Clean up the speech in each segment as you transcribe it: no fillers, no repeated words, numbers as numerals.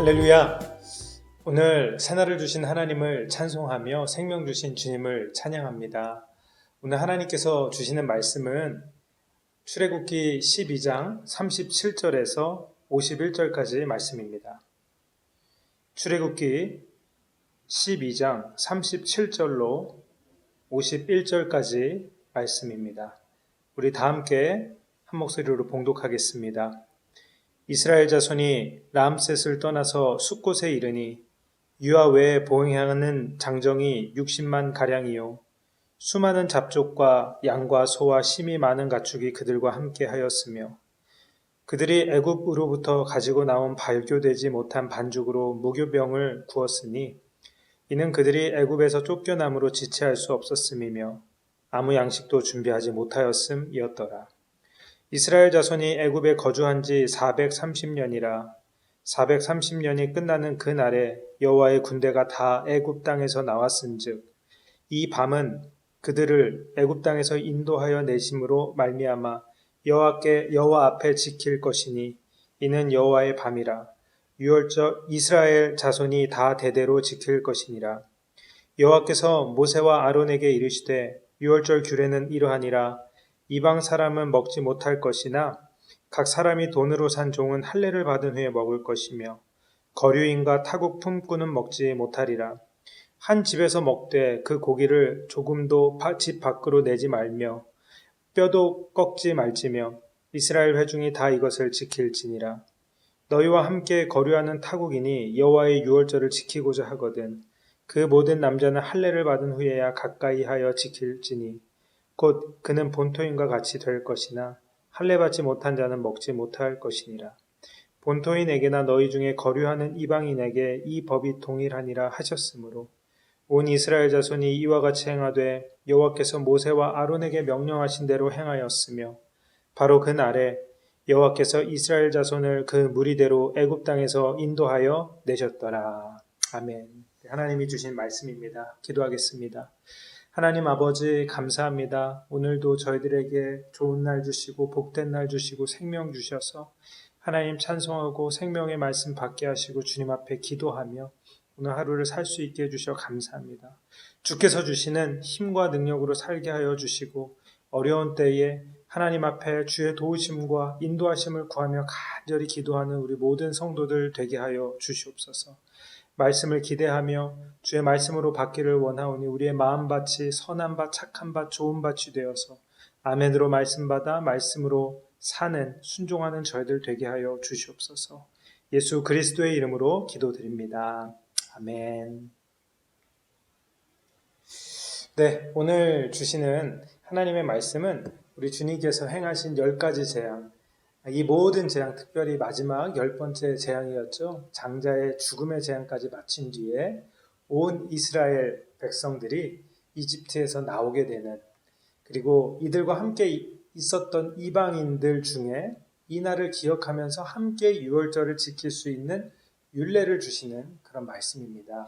할렐루야! 오늘 새날을 주신 하나님을 찬송하며 생명 주신 주님을 찬양합니다. 오늘 하나님께서 주시는 말씀은 출애굽기 12장 37절에서 51절까지 말씀입니다. 출애굽기 12장 37절로 51절까지 말씀입니다. 우리 다 함께 한 목소리로 봉독하겠습니다. 이스라엘 자손이 람셋을 떠나서 숫곳에 이르니 유아 외에 보행하는 장정이 60만 가량이요 수많은 잡족과 양과 소와 심이 많은 가축이 그들과 함께 하였으며 그들이 애굽으로부터 가지고 나온 발교되지 못한 반죽으로 무교병을 구웠으니 이는 그들이 애굽에서 쫓겨남으로 지체할 수 없었음이며 아무 양식도 준비하지 못하였음이었더라. 이스라엘 자손이 애굽에 거주한 지 430년이라 430년이 끝나는 그 날에 여호와의 군대가 다 애굽 땅에서 나왔은즉 이 밤은 그들을 애굽 땅에서 인도하여 내심으로 말미암아 여호와 앞에 지킬 것이니 이는 여호와의 밤이라 유월절 이스라엘 자손이 다 대대로 지킬 것이니라. 여호와께서 모세와 아론에게 이르시되 유월절 규례는 이러하니라. 이방 사람은 먹지 못할 것이나 각 사람이 돈으로 산 종은 할례를 받은 후에 먹을 것이며 거류인과 타국 품꾼은 먹지 못하리라. 한 집에서 먹되 그 고기를 조금도 집 밖으로 내지 말며 뼈도 꺾지 말지며 이스라엘 회중이 다 이것을 지킬지니라. 너희와 함께 거류하는 타국인이 여호와의 유월절을 지키고자 하거든 그 모든 남자는 할례를 받은 후에야 가까이 하여 지킬지니 곧 그는 본토인과 같이 될 것이나 할례 받지 못한 자는 먹지 못할 것이니라. 본토인에게나 너희 중에 거류하는 이방인에게 이 법이 동일하니라 하셨으므로 온 이스라엘 자손이 이와 같이 행하되 여호와께서 모세와 아론에게 명령하신 대로 행하였으며 바로 그 날에 여호와께서 이스라엘 자손을 그 무리대로 애굽 땅에서 인도하여 내셨더라. 아멘. 하나님이 주신 말씀입니다. 기도하겠습니다. 하나님 아버지 감사합니다. 오늘도 저희들에게 좋은 날 주시고 복된 날 주시고 생명 주셔서 하나님 찬송하고 생명의 말씀 받게 하시고 주님 앞에 기도하며 오늘 하루를 살 수 있게 해주셔 감사합니다. 주께서 주시는 힘과 능력으로 살게 하여 주시고 어려운 때에 하나님 앞에 주의 도우심과 인도하심을 구하며 간절히 기도하는 우리 모든 성도들 되게 하여 주시옵소서. 말씀을 기대하며 주의 말씀으로 받기를 원하오니 우리의 마음밭이 선한 밭, 착한 밭, 좋은 밭이 되어서 아멘으로 말씀받아 말씀으로 사는 순종하는 저희들 되게 하여 주시옵소서. 예수 그리스도의 이름으로 기도드립니다. 아멘. 네, 오늘 주시는 하나님의 말씀은 우리 주님께서 행하신 10가지 재앙, 이 모든 재앙, 특별히 마지막 10번째 재앙이었죠. 장자의 죽음의 재앙까지 마친 뒤에 온 이스라엘 백성들이 이집트에서 나오게 되는, 그리고 이들과 함께 있었던 이방인들 중에 이 날을 기억하면서 함께 유월절을 지킬 수 있는 율례를 주시는 그런 말씀입니다.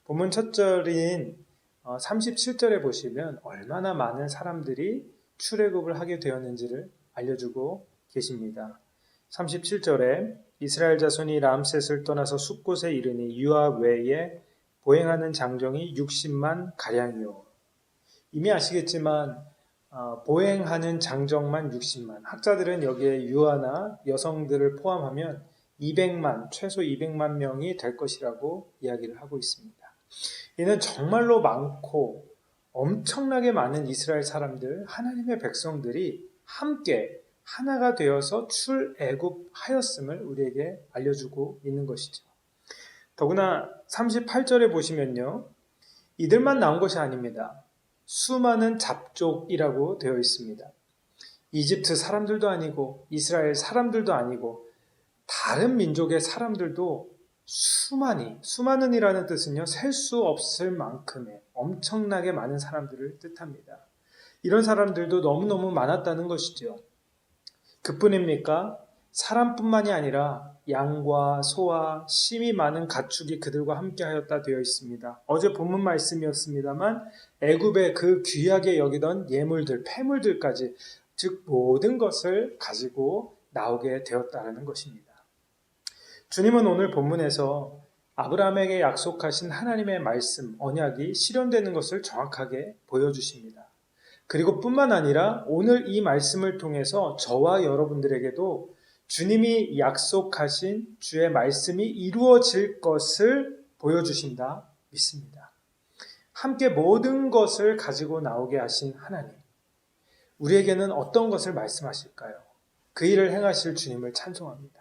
본문 첫 절인 37절에 보시면 얼마나 많은 사람들이 출애굽을 하게 되었는지를 알려주고 계십니다. 37절에 이스라엘 자손이 람셋을 떠나서 숫곳에 이르니 유아 외에 보행하는 장정이 60만 가량이요. 이미 아시겠지만 보행하는 장정만 60만, 학자들은 여기에 유아나 여성들을 포함하면 200만, 최소 200만 명이 될 것이라고 이야기를 하고 있습니다. 이는 정말로 많고 엄청나게 많은 이스라엘 사람들, 하나님의 백성들이 함께 하나가 되어서 출애굽하였음을 우리에게 알려주고 있는 것이죠. 더구나 38절에 보시면요, 이들만 나온 것이 아닙니다. 수많은 잡족이라고 되어 있습니다. 이집트 사람들도 아니고 이스라엘 사람들도 아니고 다른 민족의 사람들도 수많은이라는 뜻은요, 셀 수 없을 만큼의 엄청나게 많은 사람들을 뜻합니다. 이런 사람들도 너무너무 많았다는 것이죠. 그뿐입니까? 사람뿐만이 아니라 양과 소와 심이 많은 가축이 그들과 함께 하였다 되어 있습니다. 어제 본문 말씀이었습니다만 애굽의 그 귀하게 여기던 예물들, 폐물들까지, 즉 모든 것을 가지고 나오게 되었다는 것입니다. 주님은 오늘 본문에서 아브라함에게 약속하신 하나님의 말씀, 언약이 실현되는 것을 정확하게 보여주십니다. 그리고 뿐만 아니라 오늘 이 말씀을 통해서 저와 여러분들에게도 주님이 약속하신 주의 말씀이 이루어질 것을 보여주신다 믿습니다. 함께 모든 것을 가지고 나오게 하신 하나님, 우리에게는 어떤 것을 말씀하실까요? 그 일을 행하실 주님을 찬송합니다.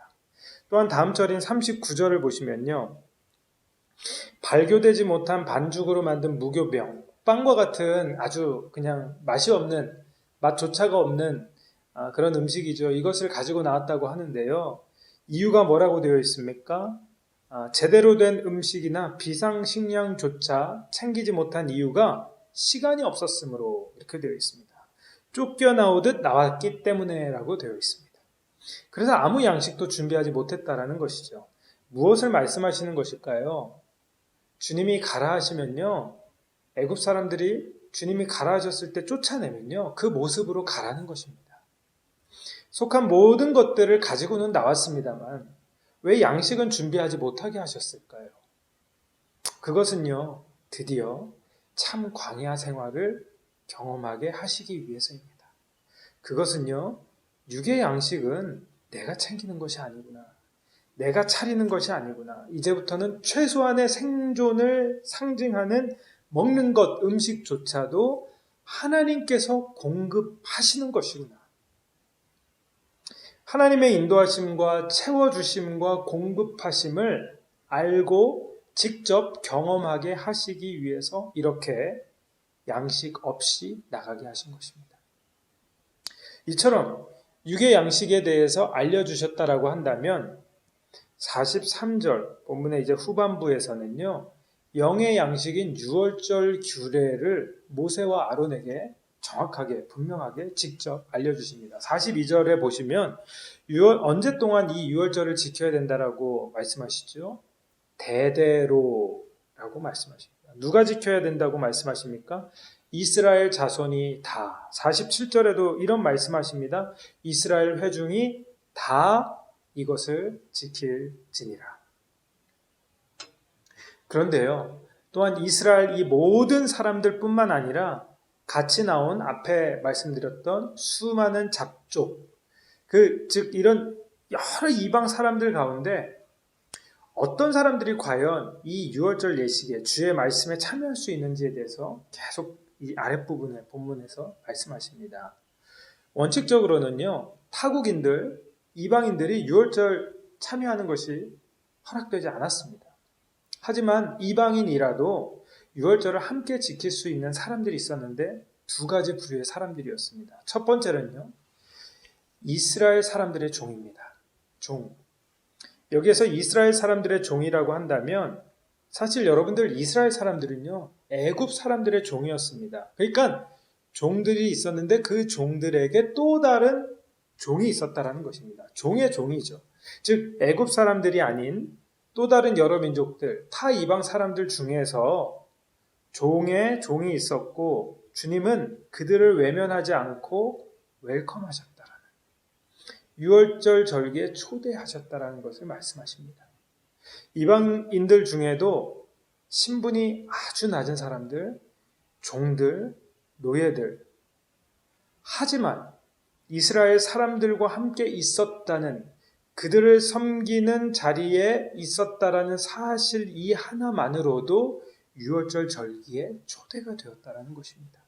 또한 다음 절인 39절을 보시면요, 발교되지 못한 반죽으로 만든 무교병, 빵과 같은 아주 그냥 맛이 없는, 맛조차가 없는 그런 음식이죠. 이것을 가지고 나왔다고 하는데요. 이유가 뭐라고 되어 있습니까? 제대로 된 음식이나 비상식량조차 챙기지 못한 이유가 시간이 없었으므로 이렇게 되어 있습니다. 쫓겨나오듯 나왔기 때문에라고 되어 있습니다. 그래서 아무 양식도 준비하지 못했다라는 것이죠. 무엇을 말씀하시는 것일까요? 주님이 가라 하시면요, 애굽 사람들이 주님이 가라 하셨을 때 쫓아내면요, 그 모습으로 가라는 것입니다. 속한 모든 것들을 가지고는 나왔습니다만 왜 양식은 준비하지 못하게 하셨을까요? 그것은요, 드디어 참 광야 생활을 경험하게 하시기 위해서입니다. 그것은요, 육의 양식은 내가 챙기는 것이 아니구나, 내가 차리는 것이 아니구나, 이제부터는 최소한의 생존을 상징하는 먹는 것, 음식조차도 하나님께서 공급하시는 것이구나. 하나님의 인도하심과 채워주심과 공급하심을 알고 직접 경험하게 하시기 위해서 이렇게 양식 없이 나가게 하신 것입니다. 이처럼 육의 양식에 대해서 알려주셨다라고 한다면 43절 본문의 이제 후반부에서는요, 영의 양식인 유월절 규례를 모세와 아론에게 정확하게 분명하게 직접 알려주십니다. 42절에 보시면 언제 동안 이 유월절을 지켜야 된다라고 말씀하시죠? 대대로라고 말씀하십니다. 누가 지켜야 된다고 말씀하십니까? 이스라엘 자손이 다. 47절에도 이런 말씀하십니다. 이스라엘 회중이 다 이것을 지킬지니라. 그런데요, 또한 이스라엘 이 모든 사람들 뿐만 아니라 같이 나온 앞에 말씀드렸던 수많은 잡족, 즉 이런 여러 이방 사람들 가운데 어떤 사람들이 과연 이 유월절 예식에 주의 말씀에 참여할 수 있는지에 대해서 계속 이 아랫부분의 본문에서 말씀하십니다. 원칙적으로는요, 타국인들, 이방인들이 유월절 참여하는 것이 허락되지 않았습니다. 하지만 이방인이라도 유월절을 함께 지킬 수 있는 사람들이 있었는데 두 가지 부류의 사람들이었습니다. 첫 번째는요, 이스라엘 사람들의 종입니다. 종. 여기에서 이스라엘 사람들의 종이라고 한다면 사실 여러분들 이스라엘 사람들은요, 애굽 사람들의 종이었습니다. 그러니까 종들이 있었는데 그 종들에게 또 다른 종이 있었다라는 것입니다. 종의 종이죠. 즉 애굽 사람들이 아닌 또 다른 여러 민족들, 타 이방 사람들 중에서 종의 종이 있었고 주님은 그들을 외면하지 않고 웰컴하셨다라는, 유월절 절기에 초대하셨다라는 것을 말씀하십니다. 이방인들 중에도 신분이 아주 낮은 사람들, 종들, 노예들, 하지만 이스라엘 사람들과 함께 있었다는, 그들을 섬기는 자리에 있었다라는 사실 이 하나만으로도 유월절 절기에 초대가 되었다라는 것입니다.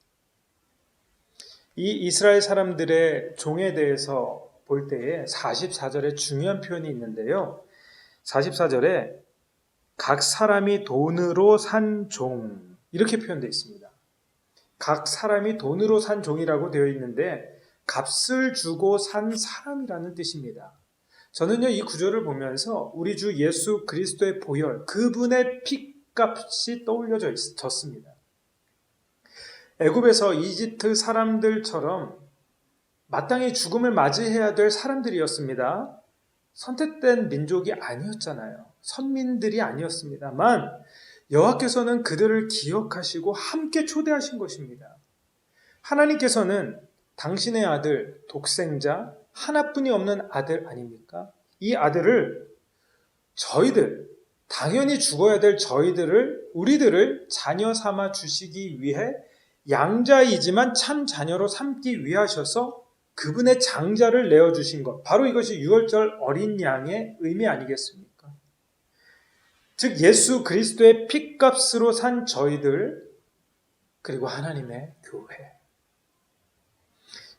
이 이스라엘 사람들의 종에 대해서 볼 때에 44절에 중요한 표현이 있는데요. 44절에 각 사람이 돈으로 산 종, 이렇게 표현되어 있습니다. 각 사람이 돈으로 산 종이라고 되어 있는데 값을 주고 산 사람이라는 뜻입니다. 저는요, 이 구절을 보면서 우리 주 예수 그리스도의 보혈, 그분의 피값이 떠올려졌습니다. 애굽에서 이집트 사람들처럼 마땅히 죽음을 맞이해야 될 사람들이었습니다. 선택된 민족이 아니었잖아요. 선민들이 아니었습니다만 여호와께서는 그들을 기억하시고 함께 초대하신 것입니다. 하나님께서는 당신의 아들, 독생자, 하나뿐이 없는 아들 아닙니까? 이 아들을 저희들, 당연히 죽어야 될 우리들을 자녀 삼아 주시기 위해 양자이지만 참 자녀로 삼기 위하셔서 그분의 장자를 내어주신 것. 바로 이것이 유월절 어린 양의 의미 아니겠습니까? 즉 예수 그리스도의 핏값으로 산 저희들, 그리고 하나님의 교회.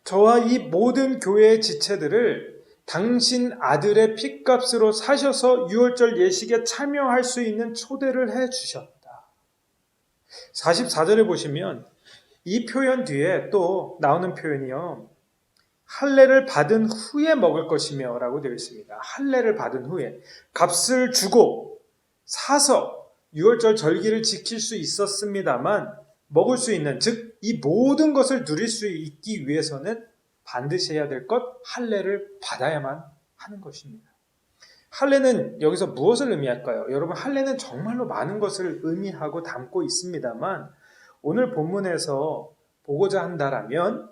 저와 이 모든 교회의 지체들을 당신 아들의 핏값으로 사셔서 유월절 예식에 참여할 수 있는 초대를 해 주셨다. 44절에 보시면 이 표현 뒤에 또 나오는 표현이요. 할례를 받은 후에 먹을 것이며 라고 되어 있습니다. 할례를 받은 후에 값을 주고 사서 유월절 절기를 지킬 수 있었습니다만 먹을 수 있는, 즉 이 모든 것을 누릴 수 있기 위해서는 반드시 해야 될 것, 할례를 받아야만 하는 것입니다. 할례는 여기서 무엇을 의미할까요? 여러분, 할례는 정말로 많은 것을 의미하고 담고 있습니다만 오늘 본문에서 보고자 한다라면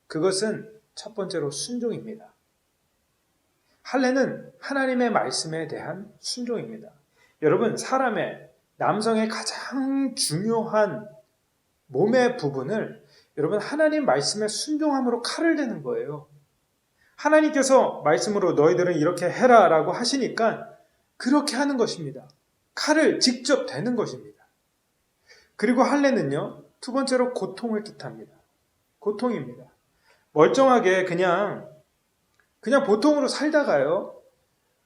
그것은 첫 번째로 순종입니다. 할례는 하나님의 말씀에 대한 순종입니다. 여러분, 남성의 가장 중요한 몸의 부분을 여러분 하나님 말씀에 순종함으로 칼을 대는 거예요. 하나님께서 말씀으로 너희들은 이렇게 해라 라고 하시니까 그렇게 하는 것입니다. 칼을 직접 대는 것입니다. 그리고 할례는요, 두 번째로 고통을 뜻합니다. 고통입니다. 멀쩡하게 그냥 보통으로 살다가요,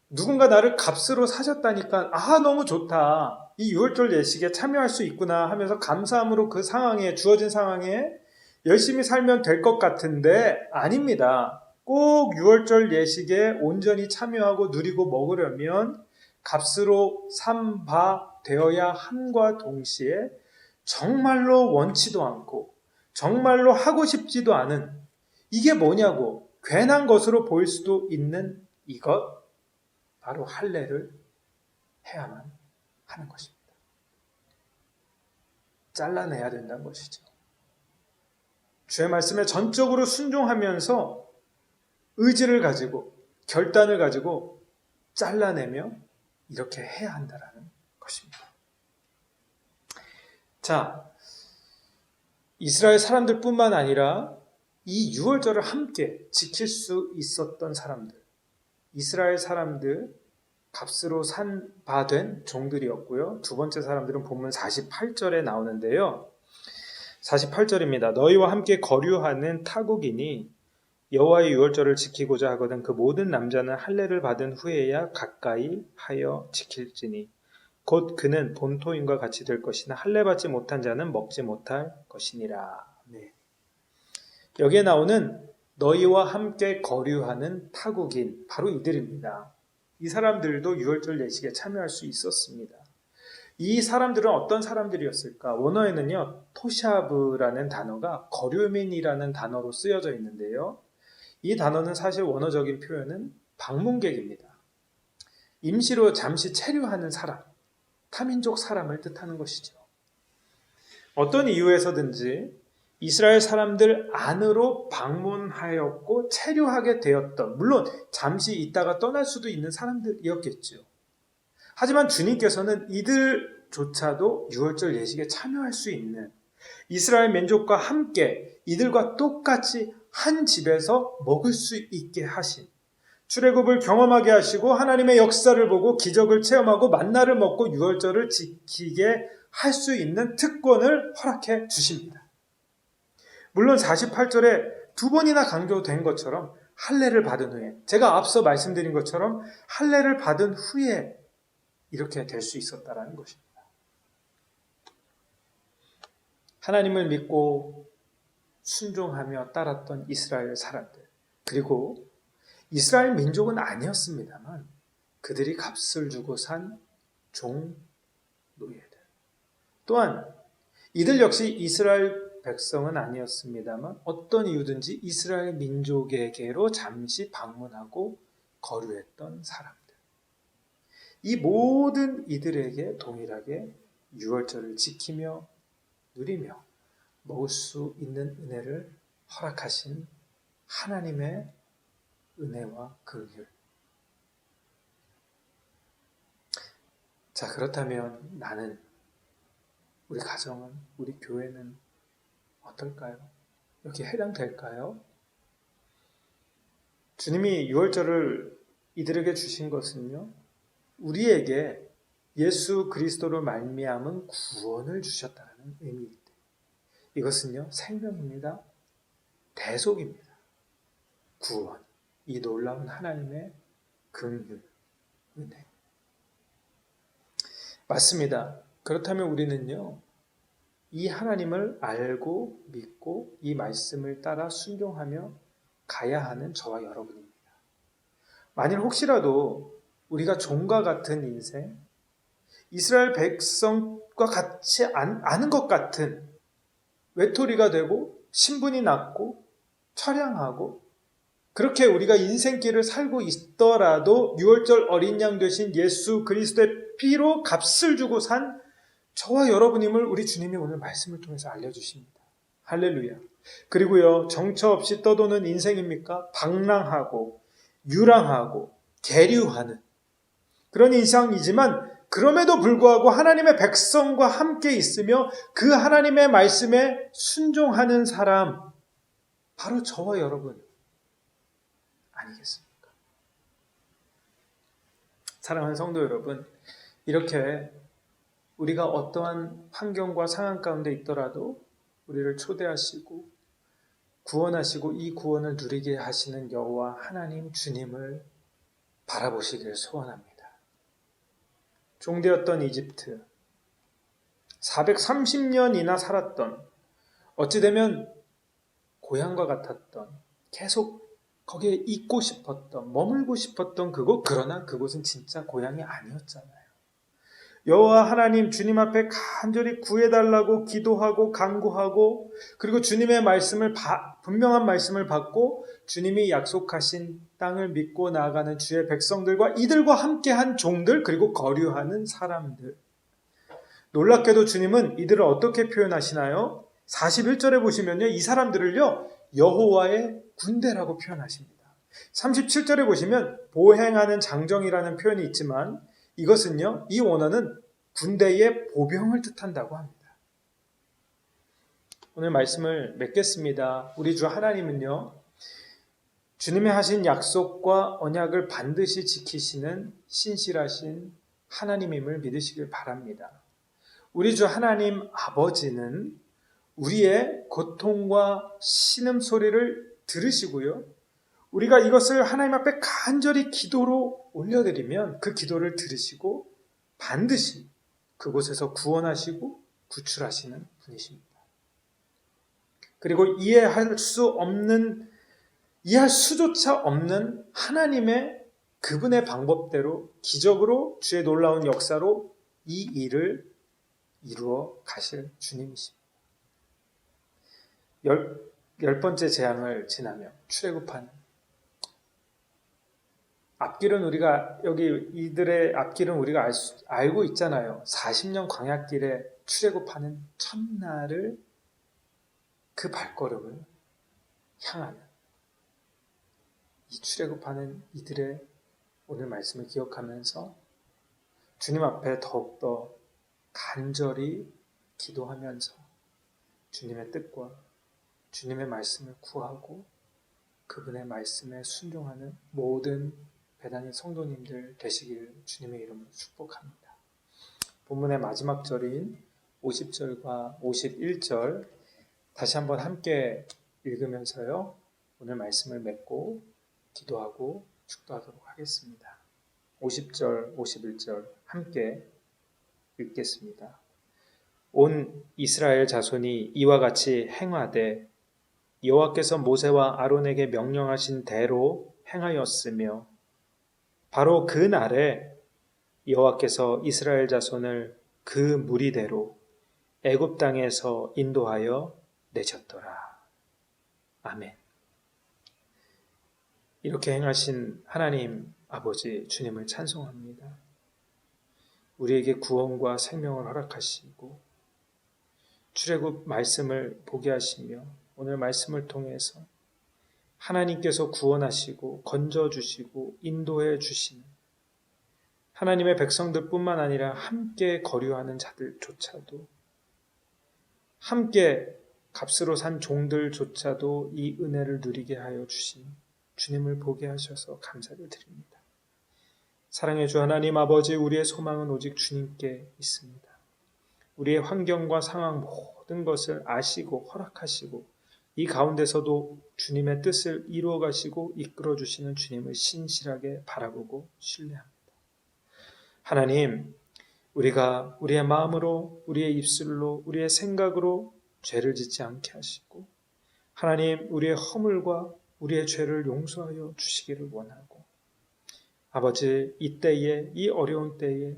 누군가 나를 값으로 사셨다니까 너무 좋다. 이 유월절 예식에 참여할 수 있구나 하면서 감사함으로 그 상황에, 주어진 상황에 열심히 살면 될 것 같은데 아닙니다. 꼭 유월절 예식에 온전히 참여하고 누리고 먹으려면 값으로 삼 바 되어야 함과 동시에 정말로 원치도 않고 정말로 하고 싶지도 않은, 이게 뭐냐고 괜한 것으로 보일 수도 있는 이것, 바로 할례를 해야만 하는 것입니다. 잘라내야 된다는 것이죠. 주의 말씀에 전적으로 순종하면서 의지를 가지고 결단을 가지고 잘라내며 이렇게 해야 한다는 것입니다. 자, 이스라엘 사람들뿐만 아니라 이 유월절을 함께 지킬 수 있었던 사람들, 이스라엘 사람들, 값으로 산 바 된 종들이었고요. 두 번째 사람들은 본문 48절에 나오는데요. 48절입니다. 너희와 함께 거류하는 타국인이 여호와의 유월절을 지키고자 하거든 그 모든 남자는 할례를 받은 후에야 가까이 하여 지킬지니 곧 그는 본토인과 같이 될 것이나 할례 받지 못한 자는 먹지 못할 것이니라. 네. 여기에 나오는 너희와 함께 거류하는 타국인, 바로 이들입니다. 이 사람들도 유월절 예식에 참여할 수 있었습니다. 이 사람들은 어떤 사람들이었을까? 원어에는요, 토샤브라는 단어가 거류민이라는 단어로 쓰여져 있는데요. 이 단어는 사실 원어적인 표현은 방문객입니다. 임시로 잠시 체류하는 사람, 타민족 사람을 뜻하는 것이죠. 어떤 이유에서든지 이스라엘 사람들 안으로 방문하였고 체류하게 되었던, 물론 잠시 있다가 떠날 수도 있는 사람들이었겠죠. 하지만 주님께서는 이들조차도 유월절 예식에 참여할 수 있는, 이스라엘 민족과 함께 이들과 똑같이 한 집에서 먹을 수 있게 하신, 출애굽을 경험하게 하시고 하나님의 역사를 보고 기적을 체험하고 만나를 먹고 유월절을 지키게 할 수 있는 특권을 허락해 주십니다. 물론 48절에 두 번이나 강조된 것처럼 할례를 받은 후에, 제가 앞서 말씀드린 것처럼 할례를 받은 후에 이렇게 될 수 있었다라는 것입니다. 하나님을 믿고 순종하며 따랐던 이스라엘 사람들, 그리고 이스라엘 민족은 아니었습니다만 그들이 값을 주고 산 종 노예들, 또한 이들 역시 이스라엘 백성은 아니었습니다만 어떤 이유든지 이스라엘 민족에게로 잠시 방문하고 거류했던 사람들, 이 모든 이들에게 동일하게 유월절을 지키며 누리며 먹을 수 있는 은혜를 허락하신 하나님의 은혜와 긍휼, 자, 그렇다면 나는, 우리 가정은, 우리 교회는 어떨까요? 여기에 해당될까요? 주님이 유월절을 이들에게 주신 것은요, 우리에게 예수 그리스도로 말미암은 구원을 주셨다는 의미입니다. 이것은요, 생명입니다. 대속입니다. 구원. 이 놀라운 하나님의 긍휼, 은혜. 맞습니다. 그렇다면 우리는요, 이 하나님을 알고 믿고 이 말씀을 따라 순종하며 가야 하는 저와 여러분입니다. 만일 혹시라도 우리가 종과 같은 인생, 이스라엘 백성과 같이 아는 것 같은 외톨이가 되고 신분이 낮고 처량하고 그렇게 우리가 인생길을 살고 있더라도 유월절 어린 양 되신 예수 그리스도의 피로 값을 주고 산 저와 여러분임을 우리 주님이 오늘 말씀을 통해서 알려주십니다. 할렐루야. 그리고요, 정처 없이 떠도는 인생입니까? 방랑하고 유랑하고 계류하는 그런 인생이지만 그럼에도 불구하고 하나님의 백성과 함께 있으며 그 하나님의 말씀에 순종하는 사람, 바로 저와 여러분 아니겠습니까? 사랑하는 성도 여러분, 이렇게 우리가 어떠한 환경과 상황 가운데 있더라도 우리를 초대하시고 구원하시고 이 구원을 누리게 하시는 여호와 하나님 주님을 바라보시길 소원합니다. 종되었던 이집트, 430년이나 살았던, 어찌되면 고향과 같았던, 계속 거기에 있고 싶었던, 머물고 싶었던 그곳, 그러나 그곳은 진짜 고향이 아니었잖아요. 여호와 하나님 주님 앞에 간절히 구해달라고 기도하고 간구하고, 그리고 주님의 말씀을 분명한 말씀을 받고 주님이 약속하신 땅을 믿고 나아가는 주의 백성들과 이들과 함께한 종들, 그리고 거류하는 사람들. 놀랍게도 주님은 이들을 어떻게 표현하시나요? 41절에 보시면요, 이 사람들을요 여호와의 군대라고 표현하십니다. 37절에 보시면 보행하는 장정이라는 표현이 있지만 이것은요, 이 원어는 군대의 보병을 뜻한다고 합니다. 오늘 말씀을 맺겠습니다. 우리 주 하나님은요, 주님의 하신 약속과 언약을 반드시 지키시는 신실하신 하나님임을 믿으시길 바랍니다. 우리 주 하나님 아버지는 우리의 고통과 신음소리를 들으시고요, 우리가 이것을 하나님 앞에 간절히 기도로 올려드리면 그 기도를 들으시고 반드시 그곳에서 구원하시고 구출하시는 분이십니다. 그리고 이해할 수조차 없는 하나님의 그분의 방법대로 기적으로 주의 놀라운 역사로 이 일을 이루어 가실 주님이십니다. 열 번째 재앙을 지나며 출애굽하는 앞길은 우리가 이들의 앞길은 우리가 알고 있잖아요. 40년 광야길에 출애굽하는 첫날을 그 발걸음을 향하는 이 출애굽하는 이들의 오늘 말씀을 기억하면서 주님 앞에 더욱더 간절히 기도하면서 주님의 뜻과 주님의 말씀을 구하고 그분의 말씀에 순종하는 모든 배단의 성도님들 되시길 주님의 이름으로 축복합니다. 본문의 마지막 절인 50절과 51절 다시 한번 함께 읽으면서요, 오늘 말씀을 맺고 기도하고 축도하도록 하겠습니다. 50절, 51절 함께 읽겠습니다. 온 이스라엘 자손이 이와 같이 행하되 여호와께서 모세와 아론에게 명령하신 대로 행하였으며 바로 그 날에 여호와께서 이스라엘 자손을 그 무리대로 애굽 땅에서 인도하여 내셨더라. 아멘. 이렇게 행하신 하나님 아버지 주님을 찬송합니다. 우리에게 구원과 생명을 허락하시고 출애굽 말씀을 보게 하시며 오늘 말씀을 통해서 하나님께서 구원하시고 건져주시고 인도해 주시는 하나님의 백성들뿐만 아니라 함께 거류하는 자들조차도, 함께 값으로 산 종들조차도 이 은혜를 누리게 하여 주신 주님을 보게 하셔서 감사를 드립니다. 사랑의 주 하나님 아버지, 우리의 소망은 오직 주님께 있습니다. 우리의 환경과 상황 모든 것을 아시고 허락하시고 이 가운데서도 주님의 뜻을 이루어 가시고 이끌어 주시는 주님을 신실하게 바라보고 신뢰합니다. 하나님, 우리가 우리의 마음으로, 우리의 입술로, 우리의 생각으로 죄를 짓지 않게 하시고, 하나님, 우리의 허물과 우리의 죄를 용서하여 주시기를 원하고, 아버지, 이때에, 이 어려운 때에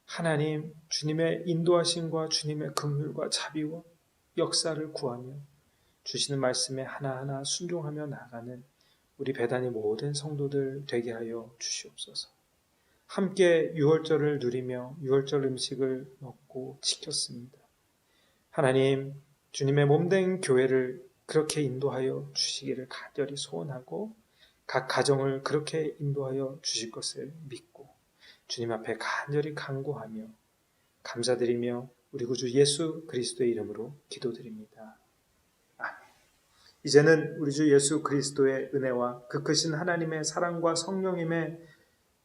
하나님, 주님의 인도하심과 주님의 긍휼과 자비와 역사를 구하며 주시는 말씀에 하나하나 순종하며 나가는 우리 배단의 모든 성도들 되게 하여 주시옵소서. 함께 유월절을 누리며 유월절 음식을 먹고 지켰습니다. 하나님, 주님의 몸된 교회를 그렇게 인도하여 주시기를 간절히 소원하고 각 가정을 그렇게 인도하여 주실 것을 믿고 주님 앞에 간절히 간구하며 감사드리며 우리 구주 예수 그리스도의 이름으로 기도드립니다. 아멘. 이제는 우리 주 예수 그리스도의 은혜와 그 크신 하나님의 사랑과 성령님의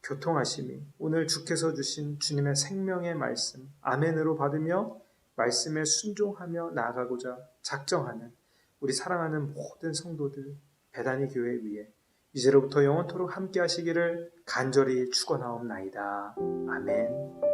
교통하심이 오늘 주께서 주신 주님의 생명의 말씀 아멘으로 받으며 말씀에 순종하며 나아가고자 작정하는 우리 사랑하는 모든 성도들 배단위 교회 위에 이제로부터 영원토록 함께 하시기를 간절히 축원하옵나이다. 아멘.